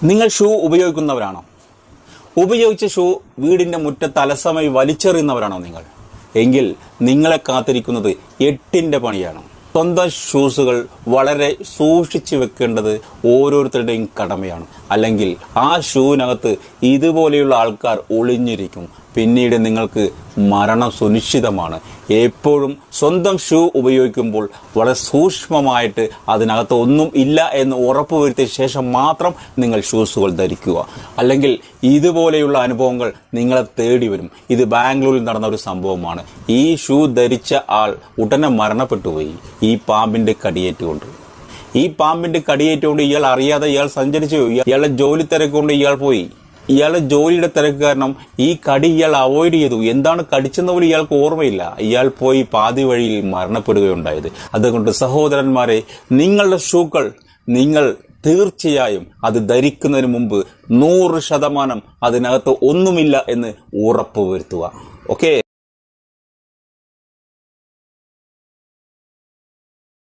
നിങ്ങൾ ഷൂ ഉപയോഗിക്കുന്നവരാണോ? ഉപയോഗിച്ച ഷൂ വീടിന്റെ മുറ്റത്ത് അലസമായി വലിച്ചെറിയുന്നവരാണോ നിങ്ങൾ? എങ്കിൽ നിങ്ങളെ കാത്തിരിക്കുന്നത് 8ന്റെ പണിയാണ്. സ്വന്തം ഷൂസുകൾ വളരെ സൂക്ഷിച്ചു വെക്കേണ്ടത് ഓരോരുത്തരുടെയും കടമയാണ്. അല്ലെങ്കിൽ ആ ഷൂവിനകത്ത് ഇതുപോലെയുള്ള ആൾക്കാർ ഒളിഞ്ഞിരിക്കും. പിന്നീട് നിങ്ങൾക്ക് മരണം സുനിശ്ചിതമാണ്. എപ്പോഴും സ്വന്തം ഷൂ ഉപയോഗിക്കുമ്പോൾ വളരെ സൂക്ഷ്മമായിട്ട് അതിനകത്ത് ഒന്നും ഇല്ല എന്ന് ഉറപ്പുവരുത്തിയ ശേഷം മാത്രം നിങ്ങൾ ഷൂസുകൾ ധരിക്കുക. അല്ലെങ്കിൽ ഇതുപോലെയുള്ള അനുഭവങ്ങൾ നിങ്ങളെ തേടി വരും. ഇത് ബാംഗ്ലൂരിൽ നടന്ന ഒരു സംഭവമാണ്. ഈ ഷൂ ധരിച്ച ആൾ ഉടനെ മരണപ്പെട്ടുപോയി ഈ പാമ്പിന്റെ കടിയേറ്റുകൊണ്ട്. ഇയാൾ അറിയാതെ ഇയാൾ സഞ്ചരിച്ചു. ഇയാളുടെ ജോലി തിരക്കുകൊണ്ട് ഇയാൾ പോയി. ഇയാളുടെ ജോലിയുടെ തിരക്ക് കാരണം ഈ കടി ഇയാൾ അവോയ്ഡ് ചെയ്തു. എന്താണ് കടിച്ചെന്ന് പോലും ഇയാൾക്ക് ഓർമ്മയില്ല. ഇയാൾ പോയി പാതി വഴിയിൽ മരണപ്പെടുകയുണ്ടായത്. അതുകൊണ്ട് സഹോദരന്മാരെ, നിങ്ങളുടെ ഷൂക്കൾ നിങ്ങൾ തീർച്ചയായും അത് ധരിക്കുന്നതിന് മുമ്പ് 100% അതിനകത്ത് ഒന്നുമില്ല എന്ന് ഉറപ്പുവരുത്തുക. ഓക്കെ.